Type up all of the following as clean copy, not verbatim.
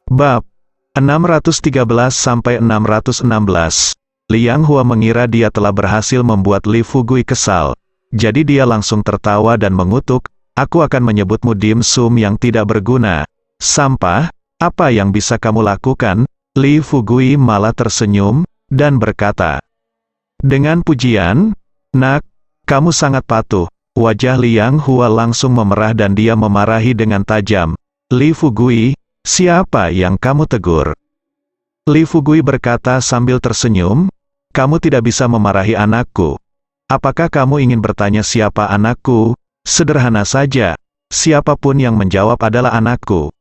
Bab 613-616. Liang Hua mengira dia telah berhasil membuat Li Fugui kesal. Jadi dia langsung tertawa dan mengutuk, "Aku akan menyebutmu dim sum yang tidak berguna. Sampah, apa yang bisa kamu lakukan?" Li Fugui malah tersenyum, dan berkata, "Dengan pujian, nak, kamu sangat patuh." Wajah Liang Hua langsung memerah dan dia memarahi dengan tajam. "Li Fugui, siapa yang kamu tegur?" Li Fugui berkata sambil tersenyum, "Kamu tidak bisa memarahi anakku. Apakah kamu ingin bertanya siapa anakku? Sederhana saja, siapapun yang menjawab adalah anakku."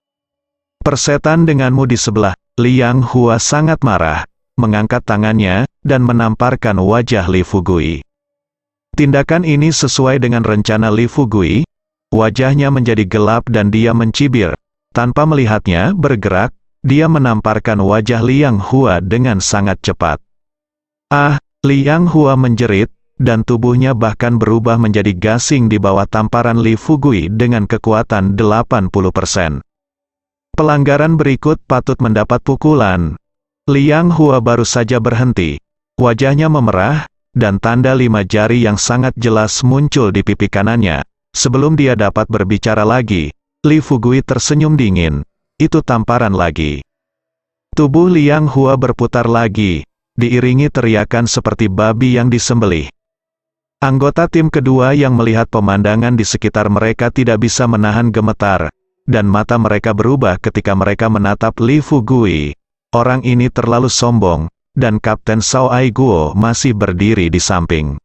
"Persetan denganmu di sebelah." Liang Hua sangat marah, mengangkat tangannya, dan menamparkan wajah Li Fugui. Tindakan ini sesuai dengan rencana Li Fugui. Wajahnya menjadi gelap dan dia mencibir. Tanpa melihatnya bergerak, dia menamparkan wajah Liang Hua dengan sangat cepat. "Ah!" Liang Hua menjerit, dan tubuhnya bahkan berubah menjadi gasing di bawah tamparan Li Fugui dengan kekuatan 80%. Pelanggaran berikut patut mendapat pukulan. Liang Hua baru saja berhenti. Wajahnya memerah, dan tanda 5 jari yang sangat jelas muncul di pipi kanannya. Sebelum dia dapat berbicara lagi, Li Fugui tersenyum dingin. Itu tamparan lagi. Tubuh Liang Hua berputar lagi, diiringi teriakan seperti babi yang disembelih. Anggota tim kedua yang melihat pemandangan di sekitar mereka tidak bisa menahan gemetar, dan mata mereka berubah ketika mereka menatap Li Fugui. Orang ini terlalu sombong, dan Kapten Cao Ai Guo masih berdiri di samping.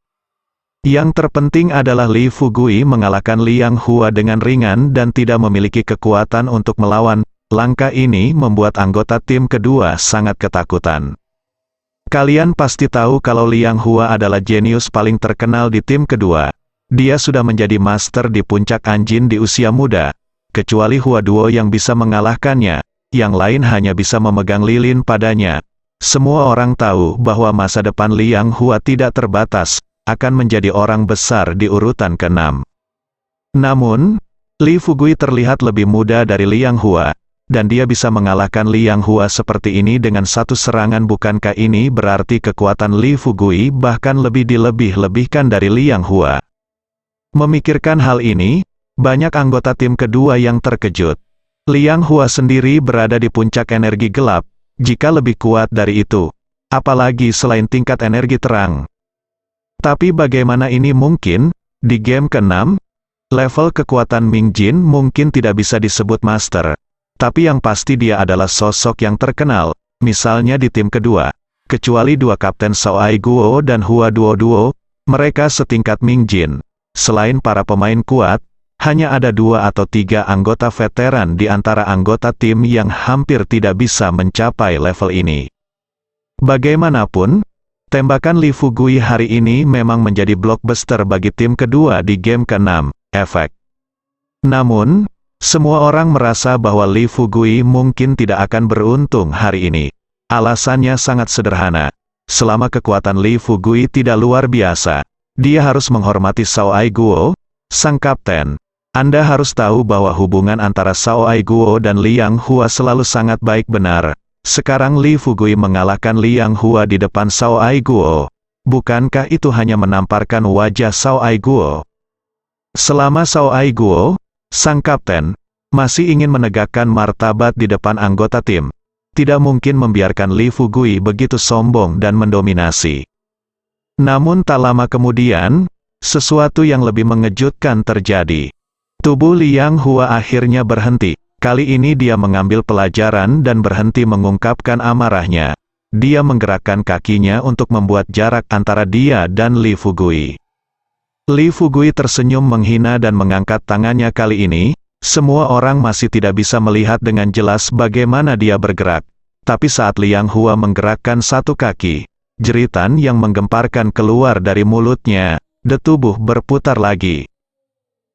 Yang terpenting adalah Li Fugui mengalahkan Liang Hua dengan ringan dan tidak memiliki kekuatan untuk melawan. Langkah ini membuat anggota tim kedua sangat ketakutan. Kalian pasti tahu kalau Liang Hua adalah jenius paling terkenal di tim kedua. Dia sudah menjadi master di puncak Anjin di usia muda. Kecuali Hua Duo yang bisa mengalahkannya, yang lain hanya bisa memegang lilin padanya. Semua orang tahu bahwa masa depan Liang Hua tidak terbatas, akan menjadi orang besar di urutan ke-6. Namun, Li Fugui terlihat lebih muda dari Liang Hua, dan dia bisa mengalahkan Liang Hua seperti ini dengan satu serangan. Bukankah ini berarti kekuatan Li Fugui bahkan lebih dilebih-lebihkan dari Liang Hua? Memikirkan hal ini, banyak anggota tim kedua yang terkejut. Liang Hua sendiri berada di puncak energi gelap, jika lebih kuat dari itu, apalagi selain tingkat energi terang. Tapi bagaimana ini mungkin? Di game ke-6, level kekuatan Ming Jin mungkin tidak bisa disebut master. Tapi yang pasti dia adalah sosok yang terkenal, misalnya di tim kedua. Kecuali dua Kapten Cao Ai Guo dan Hua Duo, mereka setingkat Ming Jin. Selain para pemain kuat, hanya ada 2 atau 3 anggota veteran di antara anggota tim yang hampir tidak bisa mencapai level ini. Bagaimanapun, tembakan Li Fugui hari ini memang menjadi blockbuster bagi tim kedua di game ke-6, efek. Namun, semua orang merasa bahwa Li Fugui mungkin tidak akan beruntung hari ini. Alasannya sangat sederhana. Selama kekuatan Li Fugui tidak luar biasa, dia harus menghormati Cao Ai Guo, sang kapten. Anda harus tahu bahwa hubungan antara Cao Ai Guo dan Liang Hua selalu sangat baik benar. Sekarang Li Fugui mengalahkan Liang Hua di depan Cao Ai Guo. Bukankah itu hanya menamparkan wajah Cao Ai Guo? Selama Cao Ai Guo, sang kapten, masih ingin menegakkan martabat di depan anggota tim, tidak mungkin membiarkan Li Fugui begitu sombong dan mendominasi. Namun tak lama kemudian, sesuatu yang lebih mengejutkan terjadi. Tubuh Liang Hua akhirnya berhenti. Kali ini dia mengambil pelajaran dan berhenti mengungkapkan amarahnya. Dia menggerakkan kakinya untuk membuat jarak antara dia dan Li Fugui. Li Fugui tersenyum menghina dan mengangkat tangannya. Kali ini, semua orang masih tidak bisa melihat dengan jelas bagaimana dia bergerak. Tapi saat Liang Hua menggerakkan satu kaki, jeritan yang menggemparkan keluar dari mulutnya, tubuh berputar lagi.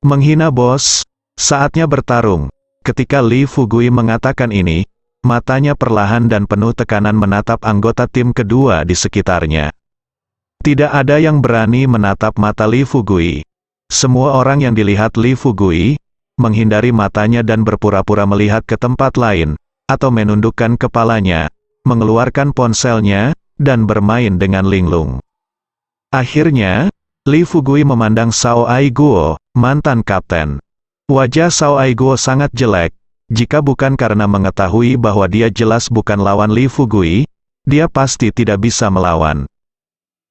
Menghina bos, saatnya bertarung. Ketika Li Fugui mengatakan ini, matanya perlahan dan penuh tekanan menatap anggota tim kedua di sekitarnya. Tidak ada yang berani menatap mata Li Fugui. Semua orang yang dilihat Li Fugui, menghindari matanya dan berpura-pura melihat ke tempat lain, atau menundukkan kepalanya, mengeluarkan ponselnya, dan bermain dengan linglung. Akhirnya, Li Fugui memandang Sao Aiguo, mantan kapten. Wajah Sao Aiguo sangat jelek. Jika bukan karena mengetahui bahwa dia jelas bukan lawan Li Fugui, dia pasti tidak bisa melawan.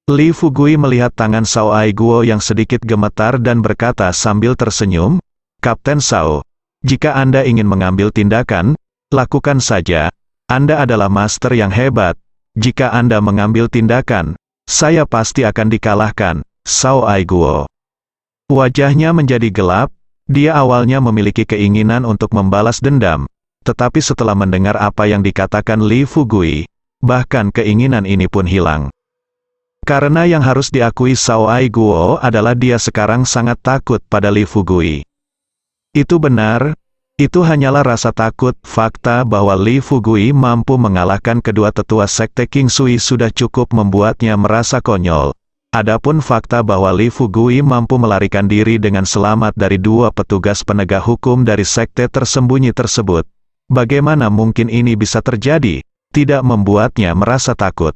Li Fugui melihat tangan Sao Aiguo yang sedikit gemetar dan berkata sambil tersenyum, "Kapten Sao, jika Anda ingin mengambil tindakan, lakukan saja. Anda adalah master yang hebat. Jika Anda mengambil tindakan, saya pasti akan dikalahkan." Sao Aiguo. Wajahnya menjadi gelap. Dia awalnya memiliki keinginan untuk membalas dendam, tetapi setelah mendengar apa yang dikatakan Li Fugui, bahkan keinginan ini pun hilang. Karena yang harus diakui Sao Aiguo adalah dia sekarang sangat takut pada Li Fugui. Itu benar, itu hanyalah rasa takut. Fakta bahwa Li Fugui mampu mengalahkan kedua tetua sekte King Sui sudah cukup membuatnya merasa konyol. Adapun fakta bahwa Li Fugui mampu melarikan diri dengan selamat dari dua petugas penegak hukum dari sekte tersembunyi tersebut, bagaimana mungkin ini bisa terjadi, tidak membuatnya merasa takut.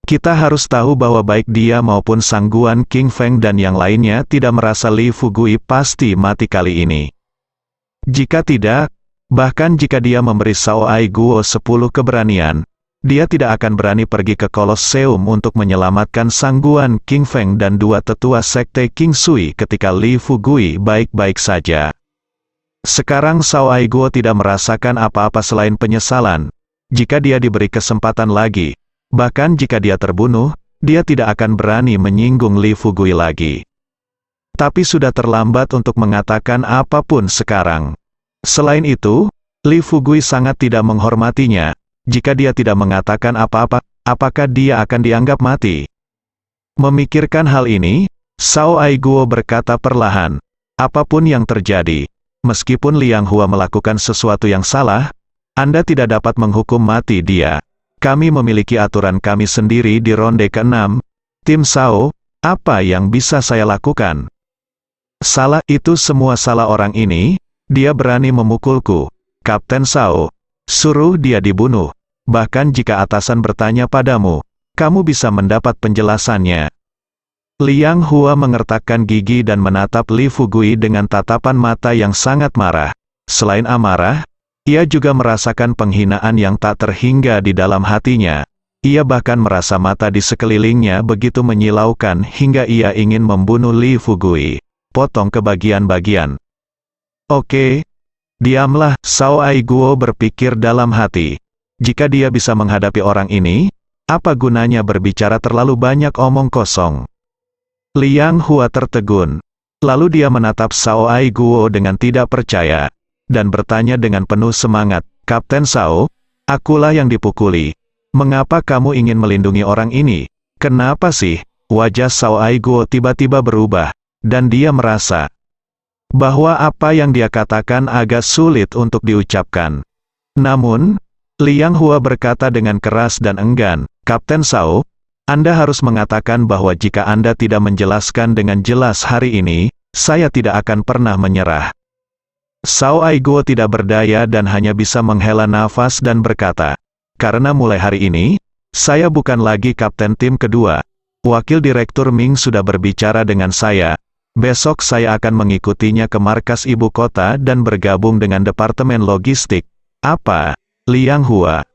Kita harus tahu bahwa baik dia maupun Sang Guan King Feng dan yang lainnya tidak merasa Li Fugui pasti mati kali ini. Jika tidak, bahkan jika dia memberi Sao Aiguo 10 keberanian, dia tidak akan berani pergi ke Kolosseum untuk menyelamatkan Sang Guan King Feng dan dua tetua sekte King Sui ketika Li Fugui baik-baik saja. Sekarang Sao Aiguo tidak merasakan apa-apa selain penyesalan. Jika dia diberi kesempatan lagi, bahkan jika dia terbunuh, dia tidak akan berani menyinggung Li Fugui lagi. Tapi sudah terlambat untuk mengatakan apapun sekarang. Selain itu, Li Fugui sangat tidak menghormatinya. Jika dia tidak mengatakan apa-apa, apakah dia akan dianggap mati? Memikirkan hal ini, Sao Aiguo berkata perlahan, "Apapun yang terjadi, meskipun Liang Hua melakukan sesuatu yang salah, Anda tidak dapat menghukum mati dia. Kami memiliki aturan kami sendiri di ronde ke-6. Tim Sao, apa yang bisa saya lakukan?" "Salah itu semua salah orang ini, dia berani memukulku. Kapten Sao, suruh dia dibunuh. Bahkan jika atasan bertanya padamu, kamu bisa mendapat penjelasannya." Liang Hua mengertakkan gigi dan menatap Li Fugui dengan tatapan mata yang sangat marah. Selain amarah, ia juga merasakan penghinaan yang tak terhingga di dalam hatinya. Ia bahkan merasa mata di sekelilingnya begitu menyilaukan hingga ia ingin membunuh Li Fugui. Potong ke bagian-bagian. "Oke, diamlah," Sao Aiguo berpikir dalam hati. Jika dia bisa menghadapi orang ini, apa gunanya berbicara terlalu banyak omong kosong? Liang Hua tertegun. Lalu dia menatap Sao Aiguo dengan tidak percaya, dan bertanya dengan penuh semangat, "Kapten Sao, akulah yang dipukuli. Mengapa kamu ingin melindungi orang ini? Kenapa sih?" Wajah Sao Aiguo tiba-tiba berubah, dan dia merasa bahwa apa yang dia katakan agak sulit untuk diucapkan. Namun, Liang Hua berkata dengan keras dan enggan, "Kapten Sao, Anda harus mengatakan bahwa jika Anda tidak menjelaskan dengan jelas hari ini, saya tidak akan pernah menyerah." Sao Aiguo tidak berdaya dan hanya bisa menghela nafas dan berkata, "Karena mulai hari ini, saya bukan lagi kapten tim kedua. Wakil Direktur Ming sudah berbicara dengan saya. Besok saya akan mengikutinya ke markas ibu kota dan bergabung dengan Departemen Logistik." "Apa?" Liang Hua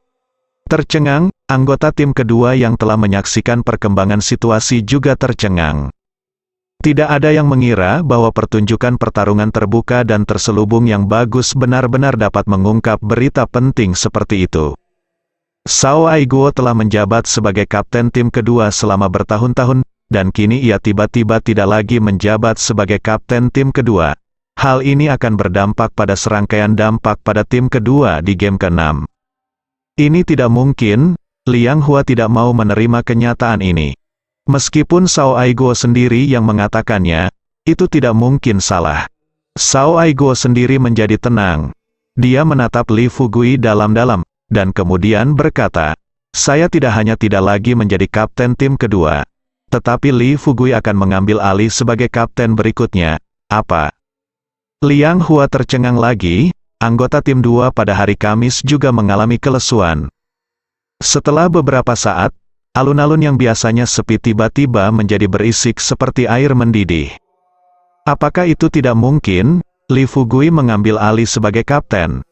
tercengang. Anggota tim kedua yang telah menyaksikan perkembangan situasi juga tercengang. Tidak ada yang mengira bahwa pertunjukan pertarungan terbuka dan terselubung yang bagus benar-benar dapat mengungkap berita penting seperti itu. Sao Aiguo telah menjabat sebagai kapten tim kedua selama bertahun-tahun, dan kini ia tiba-tiba tidak lagi menjabat sebagai kapten tim kedua. Hal ini akan berdampak pada serangkaian dampak pada tim kedua di game ke-6. Ini tidak mungkin. Liang Hua tidak mau menerima kenyataan ini. Meskipun Sao Aiguo sendiri yang mengatakannya, itu tidak mungkin salah. Sao Aiguo sendiri menjadi tenang. Dia menatap Li Fugui dalam-dalam, dan kemudian berkata, "Saya tidak hanya tidak lagi menjadi kapten tim kedua, tetapi Li Fugui akan mengambil alih sebagai kapten berikutnya." "Apa?" Liang Hua tercengang lagi, anggota tim 2 pada hari Kamis juga mengalami kelesuan. Setelah beberapa saat, alun-alun yang biasanya sepi tiba-tiba menjadi berisik seperti air mendidih. Apakah itu tidak mungkin? Li Fugui mengambil alih sebagai kapten.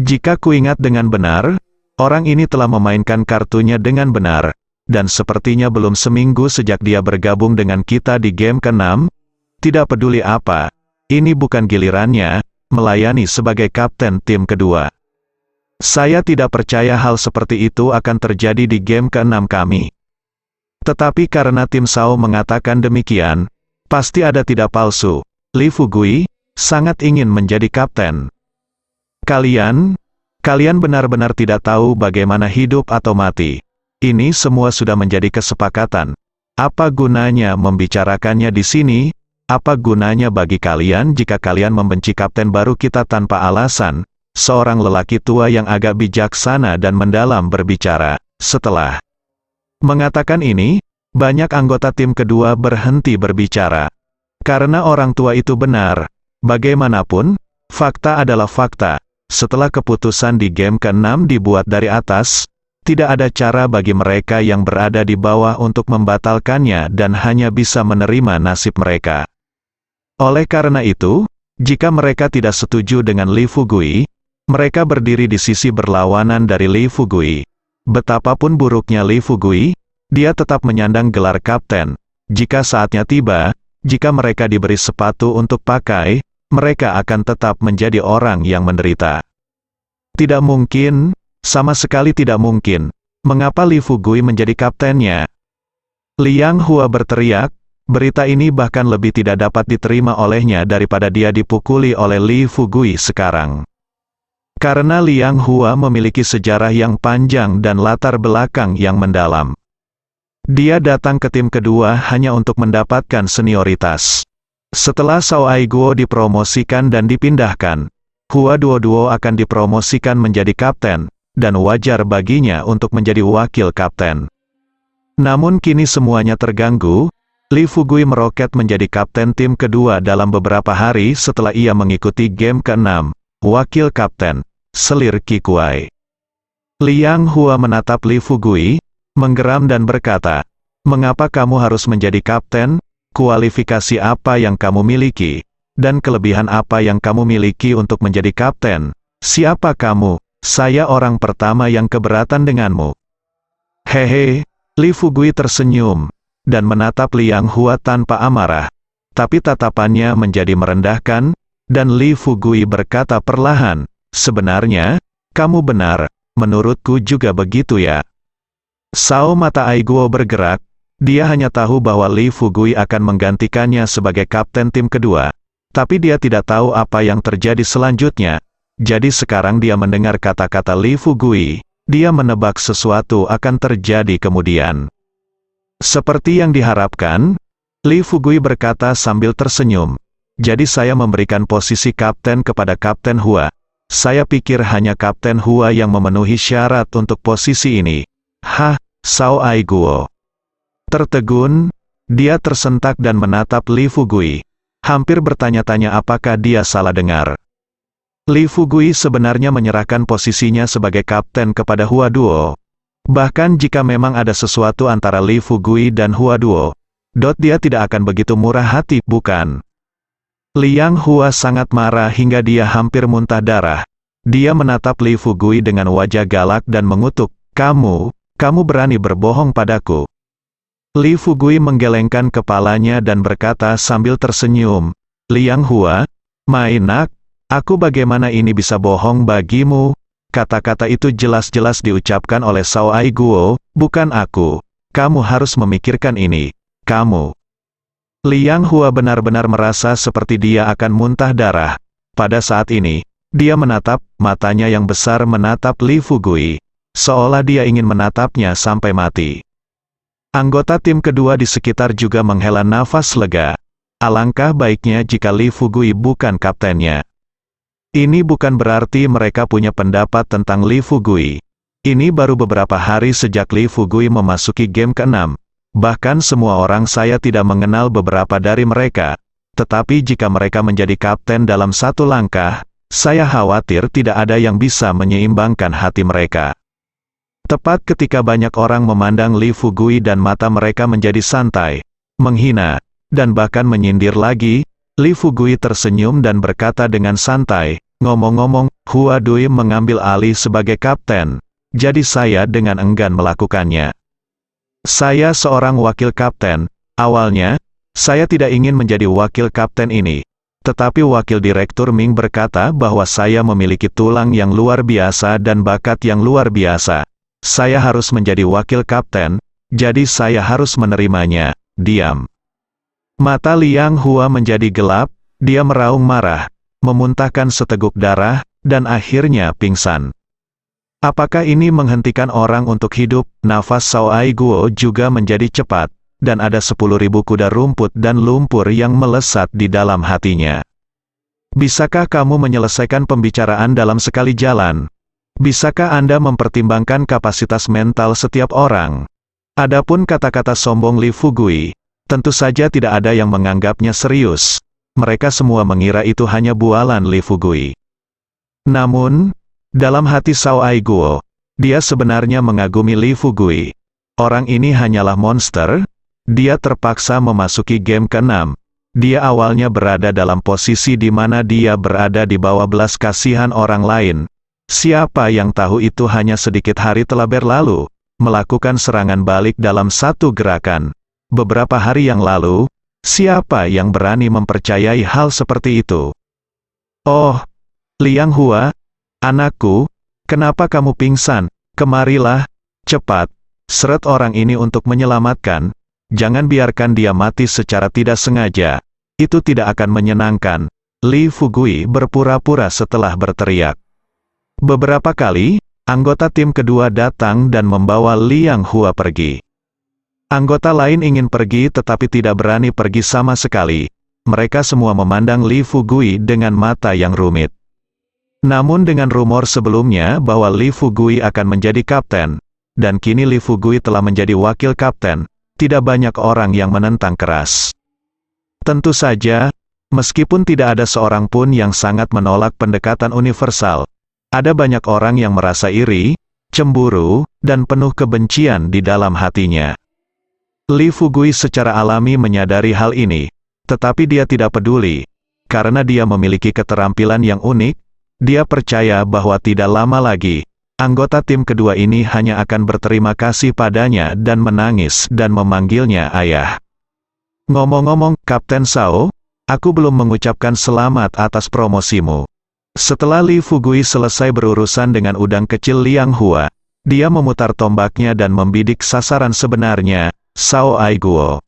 Jika kuingat dengan benar, orang ini telah memainkan kartunya dengan benar, dan sepertinya belum seminggu sejak dia bergabung dengan kita di game ke-6. Tidak peduli apa, ini bukan gilirannya, melayani sebagai kapten tim kedua. Saya tidak percaya hal seperti itu akan terjadi di game ke-6 kami. Tetapi karena tim Sao mengatakan demikian, pasti ada tidak palsu. Li Fugui sangat ingin menjadi kapten. Kalian benar-benar tidak tahu bagaimana hidup atau mati. Ini semua sudah menjadi kesepakatan. Apa gunanya membicarakannya di sini? Apa gunanya bagi kalian jika kalian membenci kapten baru kita tanpa alasan? Seorang lelaki tua yang agak bijaksana dan mendalam berbicara. Setelah mengatakan ini, banyak anggota tim kedua berhenti berbicara. Karena orang tua itu benar. Bagaimanapun, fakta adalah fakta. Setelah keputusan di game ke-6 dibuat dari atas, tidak ada cara bagi mereka yang berada di bawah untuk membatalkannya dan hanya bisa menerima nasib mereka. Oleh karena itu, jika mereka tidak setuju dengan Li Fugui, mereka berdiri di sisi berlawanan dari Li Fugui. Betapapun buruknya Li Fugui, dia tetap menyandang gelar kapten. Jika saatnya tiba, jika mereka diberi sepatu untuk pakai, mereka akan tetap menjadi orang yang menderita. Tidak mungkin, sama sekali tidak mungkin. Mengapa Li Fugui menjadi kaptennya? Liang Hua berteriak, berita ini bahkan lebih tidak dapat diterima olehnya daripada dia dipukuli oleh Li Fugui sekarang. Karena Liang Hua memiliki sejarah yang panjang dan latar belakang yang mendalam. Dia datang ke tim kedua hanya untuk mendapatkan senioritas. Setelah Sao Aiguo dipromosikan dan dipindahkan, Hua Duo akan dipromosikan menjadi kapten, dan wajar baginya untuk menjadi wakil kapten. Namun kini semuanya terganggu. Li Fugui meroket menjadi kapten tim kedua dalam beberapa hari setelah ia mengikuti game ke-6, wakil kapten, selir Kikuai. Liang Hua menatap Li Fugui, menggeram dan berkata, "Mengapa kamu harus menjadi kapten? Kualifikasi apa yang kamu miliki? Dan kelebihan apa yang kamu miliki untuk menjadi kapten? Siapa kamu? Saya orang pertama yang keberatan denganmu." Hehe, Li Fugui tersenyum, dan menatap Liang Hua tanpa amarah. Tapi tatapannya menjadi merendahkan, dan Li Fugui berkata perlahan, "Sebenarnya, kamu benar, menurutku juga begitu ya." Sao mata Aiguo bergerak, dia hanya tahu bahwa Li Fugui akan menggantikannya sebagai kapten tim kedua. Tapi dia tidak tahu apa yang terjadi selanjutnya. Jadi sekarang dia mendengar kata-kata Li Fugui, dia menebak sesuatu akan terjadi kemudian. Seperti yang diharapkan, Li Fugui berkata sambil tersenyum. Jadi saya memberikan posisi kapten kepada Kapten Hua. Saya pikir hanya Kapten Hua yang memenuhi syarat untuk posisi ini. Hah, Sao Aiguo tertegun, dia tersentak dan menatap Li Fugui. Hampir bertanya-tanya apakah dia salah dengar. Li Fugui sebenarnya menyerahkan posisinya sebagai kapten kepada Hua Duo. Bahkan jika memang ada sesuatu antara Li Fugui dan Hua Duo, dia tidak akan begitu murah hati, bukan? Liang Hua sangat marah hingga dia hampir muntah darah. Dia menatap Li Fugui dengan wajah galak dan mengutuk, kamu berani berbohong padaku." Li Fugui menggelengkan kepalanya dan berkata sambil tersenyum, "Liang Hua, mainak, aku bagaimana ini bisa bohong bagimu?" Kata-kata itu jelas-jelas diucapkan oleh Sao Aiguo, bukan aku. Kamu harus memikirkan ini. Kamu. Liang Hua benar-benar merasa seperti dia akan muntah darah. Pada saat ini, dia menatap, matanya yang besar menatap Li Fugui, seolah dia ingin menatapnya sampai mati. Anggota tim kedua di sekitar juga menghela nafas lega. Alangkah baiknya jika Li Fugui bukan kaptennya. Ini bukan berarti mereka punya pendapat tentang Li Fugui. Ini baru beberapa hari sejak Li Fugui memasuki game ke-6. Bahkan semua orang saya tidak mengenal beberapa dari mereka. Tetapi jika mereka menjadi kapten dalam satu langkah, saya khawatir tidak ada yang bisa menyeimbangkan hati mereka. Tepat ketika banyak orang memandang Li Fugui dan mata mereka menjadi santai, menghina, dan bahkan menyindir lagi, Li Fugui tersenyum dan berkata dengan santai, "Ngomong-ngomong, Hua Dui mengambil alih sebagai kapten, jadi saya dengan enggan melakukannya. Saya seorang wakil kapten, awalnya, saya tidak ingin menjadi wakil kapten ini. Tetapi wakil direktur Ming berkata bahwa saya memiliki tulang yang luar biasa dan bakat yang luar biasa. Saya harus menjadi wakil kapten, jadi saya harus menerimanya." Diam. Mata Liang Hua menjadi gelap, dia meraung marah, memuntahkan seteguk darah, dan akhirnya pingsan. Apakah ini menghentikan orang untuk hidup? Nafas Sao Ai Guo juga menjadi cepat, dan ada 10.000 kuda rumput dan lumpur yang melesat di dalam hatinya. Bisakah kamu menyelesaikan pembicaraan dalam sekali jalan? Bisakah Anda mempertimbangkan kapasitas mental setiap orang? Adapun kata-kata sombong Li Fugui, tentu saja tidak ada yang menganggapnya serius. Mereka semua mengira itu hanya bualan Li Fugui. Namun, dalam hati Sao Ai Guo, dia sebenarnya mengagumi Li Fugui. Orang ini hanyalah monster. Dia terpaksa memasuki game ke-6. Dia awalnya berada dalam posisi di mana dia berada di bawah belas kasihan orang lain. Siapa yang tahu itu hanya sedikit hari telah berlalu, melakukan serangan balik dalam satu gerakan. Beberapa hari yang lalu, siapa yang berani mempercayai hal seperti itu? "Oh, Liang Hua, anakku, kenapa kamu pingsan? Kemarilah, cepat, seret orang ini untuk menyelamatkan. Jangan biarkan dia mati secara tidak sengaja. Itu tidak akan menyenangkan." Li Fugui berpura-pura setelah berteriak. Beberapa kali, anggota tim kedua datang dan membawa Liang Hua pergi. Anggota lain ingin pergi tetapi tidak berani pergi sama sekali. Mereka semua memandang Li Fugui dengan mata yang rumit. Namun dengan rumor sebelumnya bahwa Li Fugui akan menjadi kapten, dan kini Li Fugui telah menjadi wakil kapten, tidak banyak orang yang menentang keras. Tentu saja, meskipun tidak ada seorang pun yang sangat menolak pendekatan universal, ada banyak orang yang merasa iri, cemburu, dan penuh kebencian di dalam hatinya. Li Fugui secara alami menyadari hal ini, tetapi dia tidak peduli. Karena dia memiliki keterampilan yang unik, dia percaya bahwa tidak lama lagi, anggota tim kedua ini hanya akan berterima kasih padanya dan menangis dan memanggilnya ayah. "Ngomong-ngomong, Kapten Sao, aku belum mengucapkan selamat atas promosimu." Setelah Li Fugui selesai berurusan dengan udang kecil Liang Hua, dia memutar tombaknya dan membidik sasaran sebenarnya, Sao Ai Guo.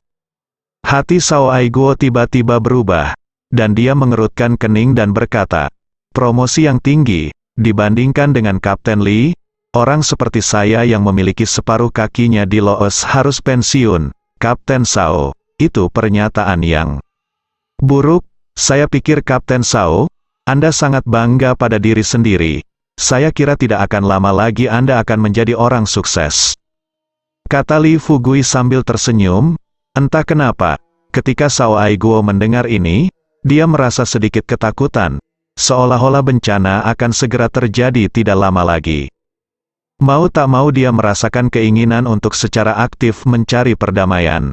Hati Sao Ai Guo tiba-tiba berubah, dan dia mengerutkan kening dan berkata, "Promosi yang tinggi, dibandingkan dengan Kapten Li, orang seperti saya yang memiliki separuh kakinya di Loos harus pensiun. Kapten Sao, itu pernyataan yang buruk." "Saya pikir Kapten Sao, Anda sangat bangga pada diri sendiri. Saya kira tidak akan lama lagi Anda akan menjadi orang sukses," kata Li Fugui sambil tersenyum. Entah kenapa, ketika Sao Ai Guo mendengar ini, dia merasa sedikit ketakutan, seolah-olah bencana akan segera terjadi tidak lama lagi. Mau tak mau dia merasakan keinginan untuk secara aktif mencari perdamaian.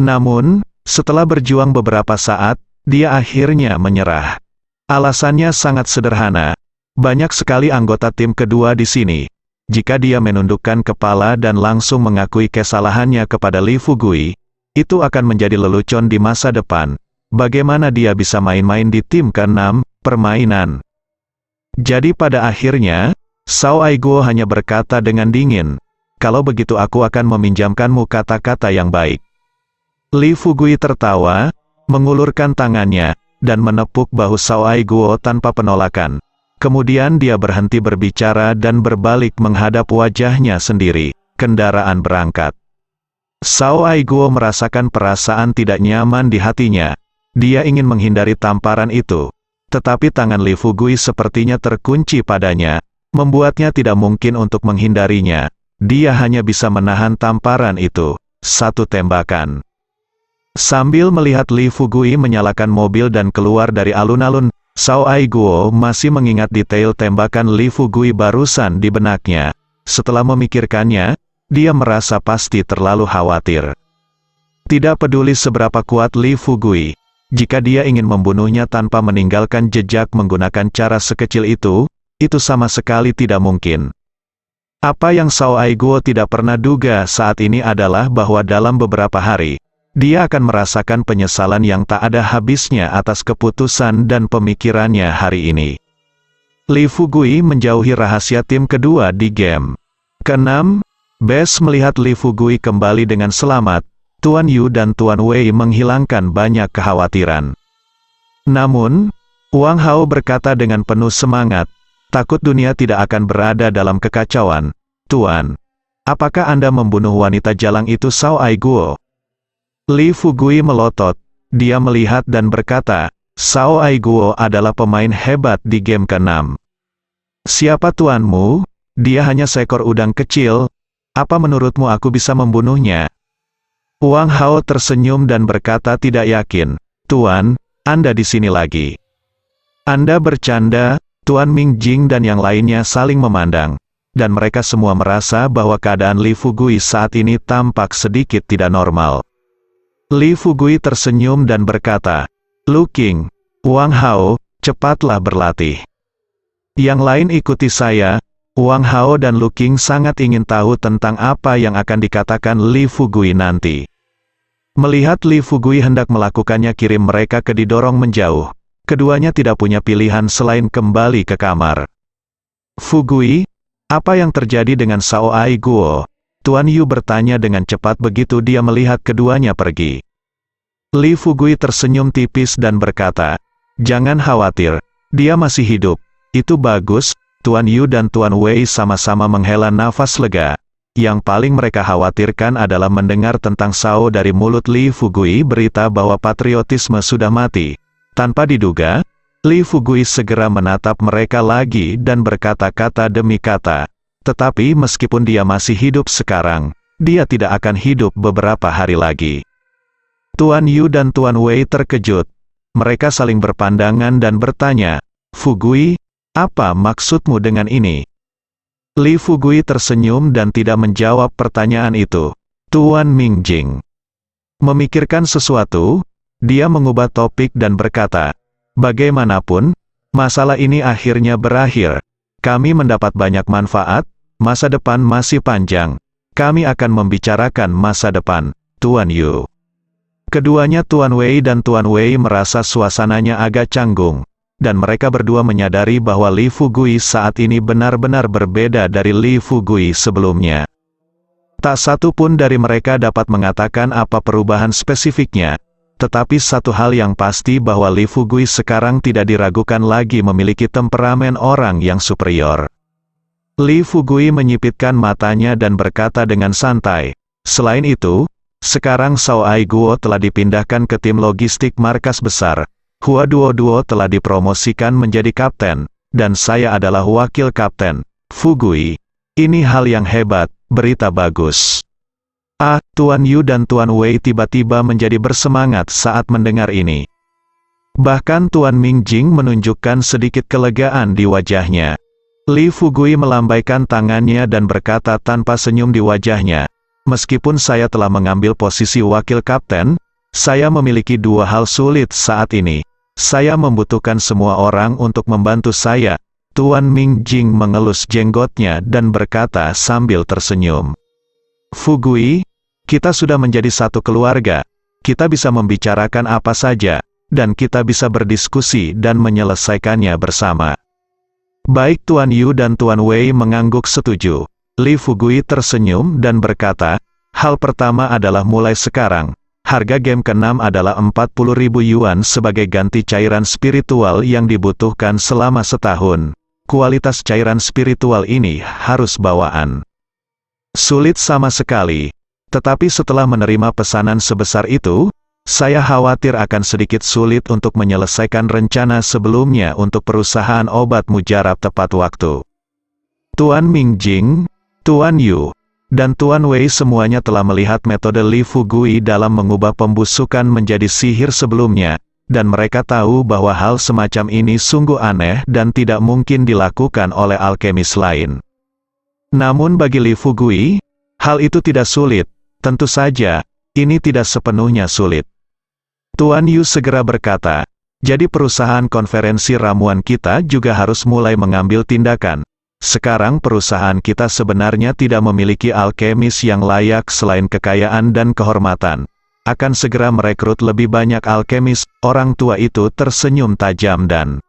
Namun, setelah berjuang beberapa saat, dia akhirnya menyerah. Alasannya sangat sederhana. Banyak sekali anggota tim kedua di sini. Jika dia menundukkan kepala dan langsung mengakui kesalahannya kepada Li Fugui, itu akan menjadi lelucon di masa depan. Bagaimana dia bisa main-main di tim ke-6 permainan? Jadi pada akhirnya, Sao Ai Guo hanya berkata dengan dingin, "Kalau begitu aku akan meminjamkanmu kata-kata yang baik." Li Fugui tertawa, mengulurkan tangannya, dan menepuk bahu Sao Ai Guo tanpa penolakan. Kemudian dia berhenti berbicara dan berbalik menghadap wajahnya sendiri. Kendaraan berangkat. Sao Ai Guo merasakan perasaan tidak nyaman di hatinya. Dia ingin menghindari tamparan itu. Tetapi tangan Li Fugui sepertinya terkunci padanya, membuatnya tidak mungkin untuk menghindarinya. Dia hanya bisa menahan tamparan itu. Satu tembakan. Sambil melihat Li Fugui menyalakan mobil dan keluar dari alun-alun, Xiao Aiguo masih mengingat detail tembakan Li Fugui barusan di benaknya. Setelah memikirkannya, dia merasa pasti terlalu khawatir. Tidak peduli seberapa kuat Li Fugui, jika dia ingin membunuhnya tanpa meninggalkan jejak menggunakan cara sekecil itu sama sekali tidak mungkin. Apa yang Xiao Aiguo tidak pernah duga saat ini adalah bahwa dalam beberapa hari, dia akan merasakan penyesalan yang tak ada habisnya atas keputusan dan pemikirannya hari ini. Li Fugui menjauhi rahasia tim kedua di game ke-6. Bes melihat Li Fugui kembali dengan selamat, Tuan Yu dan Tuan Wei menghilangkan banyak kekhawatiran. Namun, Wang Hao berkata dengan penuh semangat, takut dunia tidak akan berada dalam kekacauan. Tuan, apakah Anda membunuh wanita jalang itu Xiao Aiguo? Li Fugui melotot, dia melihat dan berkata, Xiao Aiguo adalah pemain hebat di game ke-6. Siapa tuanmu? Dia hanya seekor udang kecil. Apa menurutmu aku bisa membunuhnya? Wang Hao tersenyum dan berkata tidak yakin. Tuan, Anda di sini lagi. Anda bercanda. Tuan Ming Jing dan yang lainnya saling memandang. Dan mereka semua merasa bahwa keadaan Li Fugui saat ini tampak sedikit tidak normal. Li Fugui tersenyum dan berkata, Lu Qing, Wang Hao, cepatlah berlatih. Yang lain ikuti saya. Wang Hao dan Lu Qing sangat ingin tahu tentang apa yang akan dikatakan Li Fugui nanti. Melihat Li Fugui hendak melakukannya, kirim mereka ke didorong menjauh. Keduanya tidak punya pilihan selain kembali ke kamar. Fugui, apa yang terjadi dengan Xiao Aiguo? Tuan Yu bertanya dengan cepat begitu dia melihat keduanya pergi. Li Fugui tersenyum tipis dan berkata, jangan khawatir, dia masih hidup. Itu bagus. Tuan Yu dan Tuan Wei sama-sama menghela nafas lega. Yang paling mereka khawatirkan adalah mendengar tentang Xiao dari mulut Li Fugui berita bahwa patriotisme sudah mati. Tanpa diduga, Li Fugui segera menatap mereka lagi dan berkata-kata demi kata. Tetapi meskipun dia masih hidup sekarang, dia tidak akan hidup beberapa hari lagi. Tuan Yu dan Tuan Wei terkejut. Mereka saling berpandangan dan bertanya, Fugui, apa maksudmu dengan ini? Li Fugui tersenyum dan tidak menjawab pertanyaan itu. Tuan Ming Jing memikirkan sesuatu, dia mengubah topik dan berkata, bagaimanapun, masalah ini akhirnya berakhir. Kami mendapat banyak manfaat. Masa depan masih panjang. Kami akan membicarakan masa depan, Tuan Yu. Keduanya Tuan Wei dan Tuan Wei merasa suasananya agak canggung. Dan mereka berdua menyadari bahwa Li Fugui saat ini benar-benar berbeda dari Li Fugui sebelumnya. Tak satu pun dari mereka dapat mengatakan apa perubahan spesifiknya. Tetapi satu hal yang pasti bahwa Li Fugui sekarang tidak diragukan lagi memiliki temperamen orang yang superior. Li Fugui menyipitkan matanya dan berkata dengan santai, selain itu, sekarang Xiao Aiguo telah dipindahkan ke tim logistik markas besar. Hua Duo telah dipromosikan menjadi kapten, dan saya adalah wakil kapten. Fugui, ini hal yang hebat, berita bagus. Tuan Yu dan Tuan Wei tiba-tiba menjadi bersemangat saat mendengar ini. Bahkan Tuan Ming Jing menunjukkan sedikit kelegaan di wajahnya. Li Fugui melambaikan tangannya dan berkata tanpa senyum di wajahnya, meskipun saya telah mengambil posisi wakil kapten, saya memiliki dua hal sulit saat ini. Saya membutuhkan semua orang untuk membantu saya. Tuan Ming Jing mengelus jenggotnya dan berkata sambil tersenyum. Fugui, kita sudah menjadi satu keluarga. Kita bisa membicarakan apa saja, dan kita bisa berdiskusi dan menyelesaikannya bersama. Baik Tuan Yu dan Tuan Wei mengangguk setuju. Li Fugui tersenyum dan berkata, hal pertama adalah mulai sekarang. Harga game ke-6 adalah 40.000 yuan sebagai ganti cairan spiritual yang dibutuhkan selama setahun. Kualitas cairan spiritual ini harus bawaan. Sulit sama sekali. Tetapi setelah menerima pesanan sebesar itu, saya khawatir akan sedikit sulit untuk menyelesaikan rencana sebelumnya untuk perusahaan obat mujarab tepat waktu. Tuan Ming Jing, Tuan Yu, dan Tuan Wei semuanya telah melihat metode Li Fugui dalam mengubah pembusukan menjadi sihir sebelumnya, dan mereka tahu bahwa hal semacam ini sungguh aneh dan tidak mungkin dilakukan oleh alkemis lain. Namun bagi Li Fugui, hal itu tidak sulit. Tentu saja, ini tidak sepenuhnya sulit. Tuan Yu segera berkata, jadi perusahaan konferensi ramuan kita juga harus mulai mengambil tindakan. Sekarang perusahaan kita sebenarnya tidak memiliki alkemis yang layak selain kekayaan dan kehormatan. Akan segera merekrut lebih banyak alkemis. Orang tua itu tersenyum tajam dan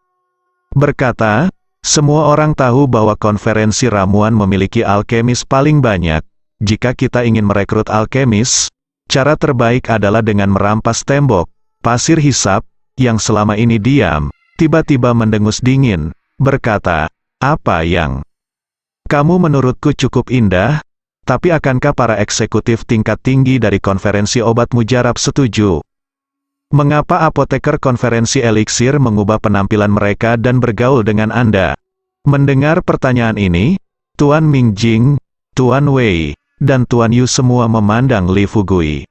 berkata, semua orang tahu bahwa konferensi ramuan memiliki alkemis paling banyak. Jika kita ingin merekrut alkemis, cara terbaik adalah dengan merampas tembok. Pasir hisap, yang selama ini diam, tiba-tiba mendengus dingin, berkata, apa yang kamu menurutku cukup indah, tapi akankah para eksekutif tingkat tinggi dari konferensi obat mujarab setuju? Mengapa apoteker konferensi eliksir mengubah penampilan mereka dan bergaul dengan Anda? Mendengar pertanyaan ini, Tuan Mingjing, Tuan Wei, dan Tuan Yu semua memandang Li Fugui.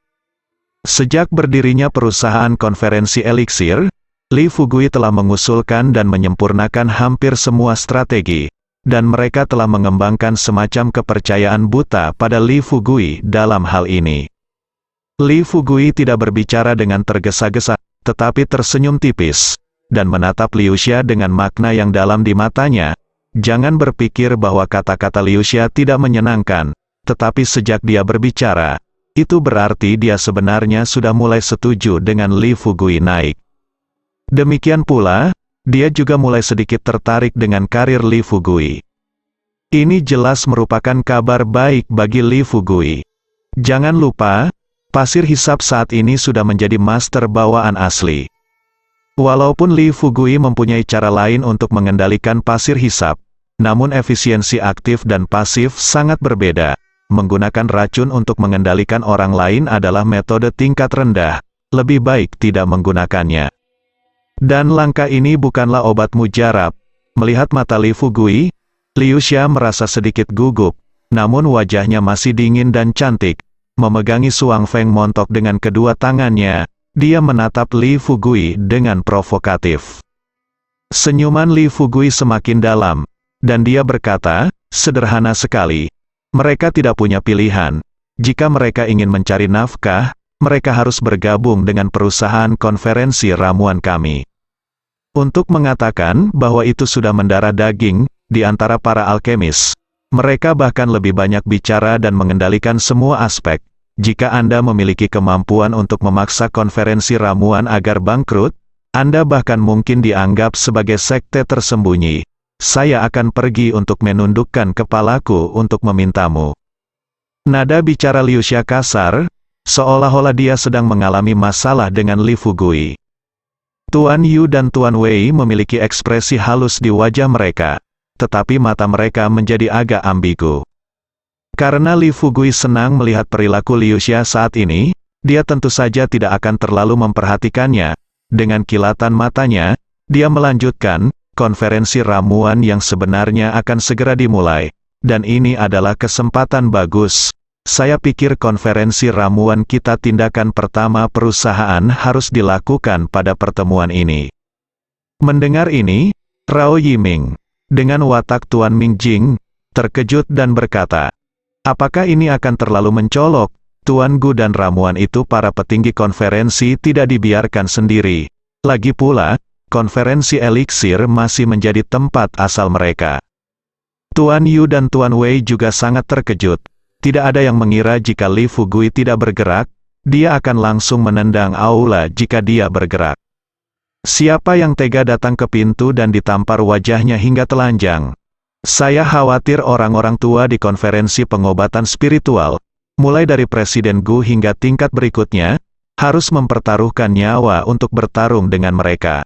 Sejak berdirinya perusahaan konferensi eliksir, Li Fugui telah mengusulkan dan menyempurnakan hampir semua strategi, dan mereka telah mengembangkan semacam kepercayaan buta pada Li Fugui dalam hal ini. Li Fugui tidak berbicara dengan tergesa-gesa, tetapi tersenyum tipis, dan menatap Liu Xia dengan makna yang dalam di matanya. Jangan berpikir bahwa kata-kata Liu Xia tidak menyenangkan, tetapi sejak dia berbicara, itu berarti dia sebenarnya sudah mulai setuju dengan Li Fugui naik. Demikian pula, dia juga mulai sedikit tertarik dengan karir Li Fugui. Ini jelas merupakan kabar baik bagi Li Fugui. Jangan lupa, pasir hisap saat ini sudah menjadi master bawaan asli. Walaupun Li Fugui mempunyai cara lain untuk mengendalikan pasir hisap, namun efisiensi aktif dan pasif sangat berbeda. Menggunakan racun untuk mengendalikan orang lain adalah metode tingkat rendah, lebih baik tidak menggunakannya. Dan langkah ini bukanlah obat mujarab. Melihat mata Li Fugui, Liu Xia merasa sedikit gugup, namun wajahnya masih dingin dan cantik. Memegangi suang feng montok dengan kedua tangannya, dia menatap Li Fugui dengan provokatif. Senyuman Li Fugui semakin dalam, dan dia berkata, sederhana sekali. Mereka tidak punya pilihan. Jika mereka ingin mencari nafkah, mereka harus bergabung dengan perusahaan konferensi ramuan kami. Untuk mengatakan bahwa itu sudah mendarah daging di antara para alkemis, mereka bahkan lebih banyak bicara dan mengendalikan semua aspek. Jika Anda memiliki kemampuan untuk memaksa konferensi ramuan agar bangkrut, Anda bahkan mungkin dianggap sebagai sekte tersembunyi. Saya akan pergi untuk menundukkan kepalaku untuk memintamu. Nada bicara Liu Xia kasar, seolah-olah dia sedang mengalami masalah dengan Li Fugui. Tuan Yu dan Tuan Wei memiliki ekspresi halus di wajah mereka, tetapi mata mereka menjadi agak ambigu. Karena Li Fugui senang melihat perilaku Liu Xia saat ini, dia tentu saja tidak akan terlalu memperhatikannya. Dengan kilatan matanya, dia melanjutkan, konferensi ramuan yang sebenarnya akan segera dimulai, dan ini adalah kesempatan bagus. Saya pikir konferensi ramuan kita tindakan pertama perusahaan harus dilakukan pada pertemuan ini. Mendengar ini, Rao Yiming, dengan watak Tuan Mingjing, terkejut dan berkata, apakah ini akan terlalu mencolok? Tuan Gu dan ramuan itu para petinggi konferensi tidak dibiarkan sendiri. Lagi pula, konferensi eliksir masih menjadi tempat asal mereka. Tuan Yu dan Tuan Wei juga sangat terkejut. Tidak ada yang mengira jika Li Fugui tidak bergerak, dia akan langsung menendang aula jika dia bergerak. Siapa yang tega datang ke pintu dan ditampar wajahnya hingga telanjang? Saya khawatir orang-orang tua di konferensi pengobatan spiritual, mulai dari Presiden Gu hingga tingkat berikutnya, harus mempertaruhkan nyawa untuk bertarung dengan mereka.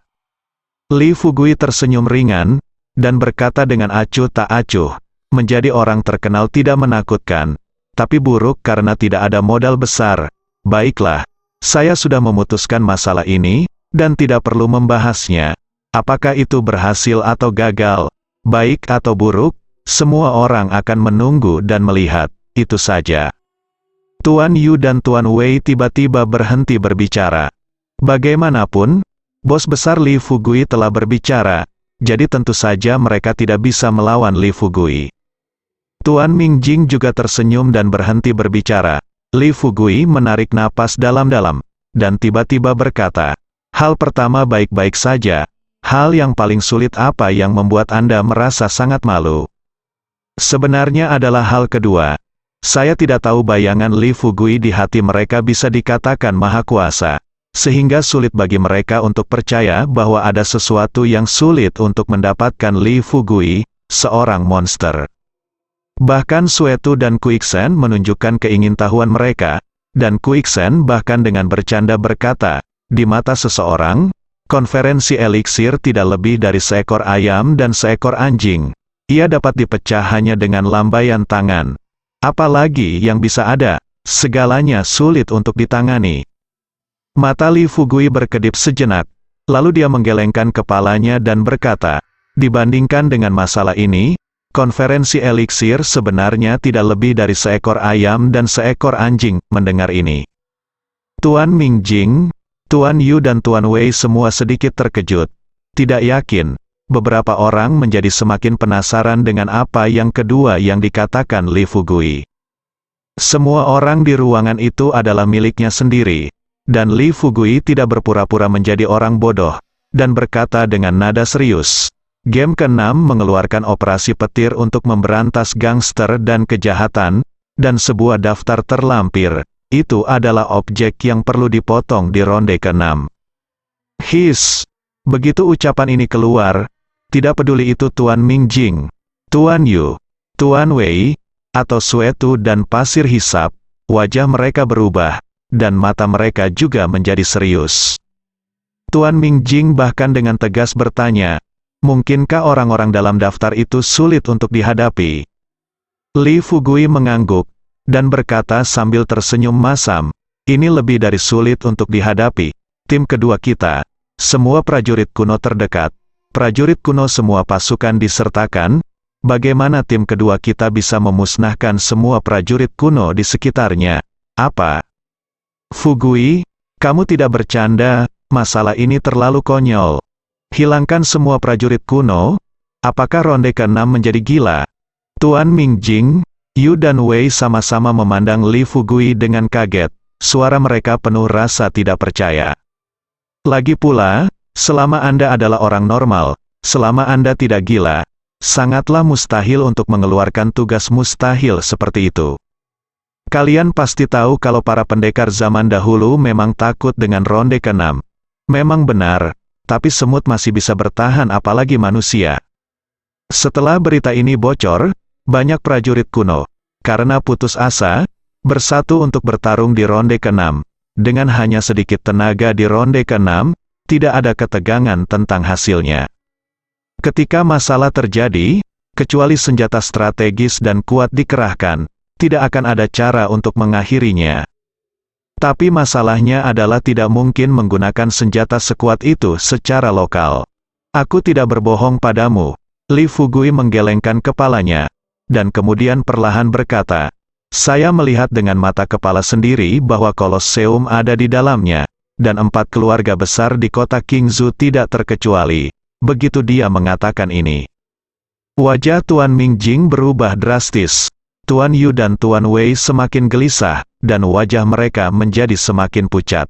Li Fugui tersenyum ringan, dan berkata dengan acuh tak acuh, menjadi orang terkenal tidak menakutkan, tapi buruk karena tidak ada modal besar. Baiklah, saya sudah memutuskan masalah ini, dan tidak perlu membahasnya. Apakah itu berhasil atau gagal, baik atau buruk, semua orang akan menunggu dan melihat. itu saja. Tuan Yu dan Tuan Wei tiba-tiba berhenti berbicara. Bagaimanapun, bos besar Li Fugui telah berbicara, jadi tentu saja mereka tidak bisa melawan Li Fugui. Tuan Mingjing juga tersenyum dan berhenti berbicara. Li Fugui menarik napas dalam-dalam, dan tiba-tiba berkata, "Hal pertama baik-baik saja. Hal yang paling sulit apa yang membuat Anda merasa sangat malu?" "Sebenarnya adalah hal kedua. Saya tidak tahu bayangan Li Fugui di hati mereka bisa dikatakan maha kuasa, sehingga sulit bagi mereka untuk percaya bahwa ada sesuatu yang sulit untuk mendapatkan Li Fugui, seorang monster." Bahkan Suetu dan Kuiksen menunjukkan keingintahuan mereka, dan Kuiksen bahkan dengan bercanda berkata, "Di mata seseorang, konferensi eliksir tidak lebih dari seekor ayam dan seekor anjing. Ia dapat dipecah hanya dengan lambaian tangan. Apalagi yang bisa ada, segalanya sulit untuk ditangani." Mata Li Fugui berkedip sejenak, lalu dia menggelengkan kepalanya dan berkata, "Dibandingkan dengan masalah ini, konferensi eliksir sebenarnya tidak lebih dari seekor ayam dan seekor anjing." Mendengar ini, Tuan Mingjing, Tuan Yu dan Tuan Wei semua sedikit terkejut. Tidak yakin, beberapa orang menjadi semakin penasaran dengan apa yang kedua yang dikatakan Li Fugui. Semua orang di ruangan itu adalah miliknya sendiri, dan Li Fugui tidak berpura-pura menjadi orang bodoh, dan berkata dengan nada serius, "Game ke-6 mengeluarkan operasi petir untuk memberantas gangster dan kejahatan, dan sebuah daftar terlampir, itu adalah objek yang perlu dipotong di ronde ke-6. His. Begitu ucapan ini keluar, tidak peduli itu Tuan Mingjing, Tuan Yu, Tuan Wei, atau Suetu dan Pasir Hisap, wajah mereka berubah, dan mata mereka juga menjadi serius. Tuan Mingjing bahkan dengan tegas bertanya, "Mungkinkah orang-orang dalam daftar itu sulit untuk dihadapi?" Li Fugui mengangguk, dan berkata sambil tersenyum masam, "Ini lebih dari sulit untuk dihadapi. Tim kedua kita, semua prajurit kuno terdekat, prajurit kuno semua pasukan disertakan, bagaimana tim kedua kita bisa memusnahkan semua prajurit kuno di sekitarnya? Apa? Fugui, kamu tidak bercanda, masalah ini terlalu konyol. Hilangkan semua prajurit kuno? Apakah ronde ke-6 menjadi gila?" Tuan Mingjing, Yu dan Wei sama-sama memandang Li Fugui dengan kaget, suara mereka penuh rasa tidak percaya. "Lagi pula, selama Anda adalah orang normal, selama Anda tidak gila, sangatlah mustahil untuk mengeluarkan tugas mustahil seperti itu. Kalian pasti tahu kalau para pendekar zaman dahulu memang takut dengan ronde ke-6. Memang benar, tapi semut masih bisa bertahan apalagi manusia." Setelah berita ini bocor, banyak prajurit kuno, karena putus asa, bersatu untuk bertarung di ronde ke-6. Dengan hanya sedikit tenaga di ronde ke-6, tidak ada ketegangan tentang hasilnya. Ketika masalah terjadi, kecuali senjata strategis dan kuat dikerahkan, tidak akan ada cara untuk mengakhirinya. Tapi masalahnya adalah tidak mungkin menggunakan senjata sekuat itu secara lokal. "Aku tidak berbohong padamu." Li Fugui menggelengkan kepalanya, dan kemudian perlahan berkata, "Saya melihat dengan mata kepala sendiri bahwa Kolosseum ada di dalamnya, dan 4 keluarga besar di kota Qingzhou tidak terkecuali." Begitu dia mengatakan ini, wajah Tuan Mingjing berubah drastis. Tuan Yu dan Tuan Wei semakin gelisah, dan wajah mereka menjadi semakin pucat.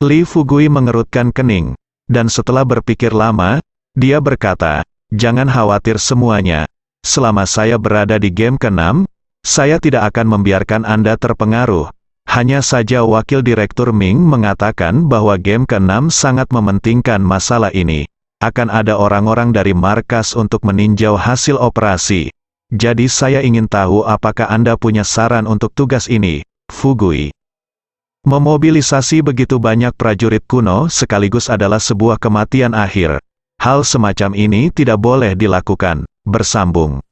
Li Fugui mengerutkan kening, dan setelah berpikir lama, dia berkata, "Jangan khawatir semuanya. Selama saya berada di game ke-6, saya tidak akan membiarkan Anda terpengaruh. Hanya saja Wakil Direktur Ming mengatakan bahwa game ke-6 sangat mementingkan masalah ini. Akan ada orang-orang dari markas untuk meninjau hasil operasi. Jadi saya ingin tahu apakah Anda punya saran untuk tugas ini, Fugui." Memobilisasi begitu banyak prajurit kuno sekaligus adalah sebuah kematian akhir. Hal semacam ini tidak boleh dilakukan. Bersambung.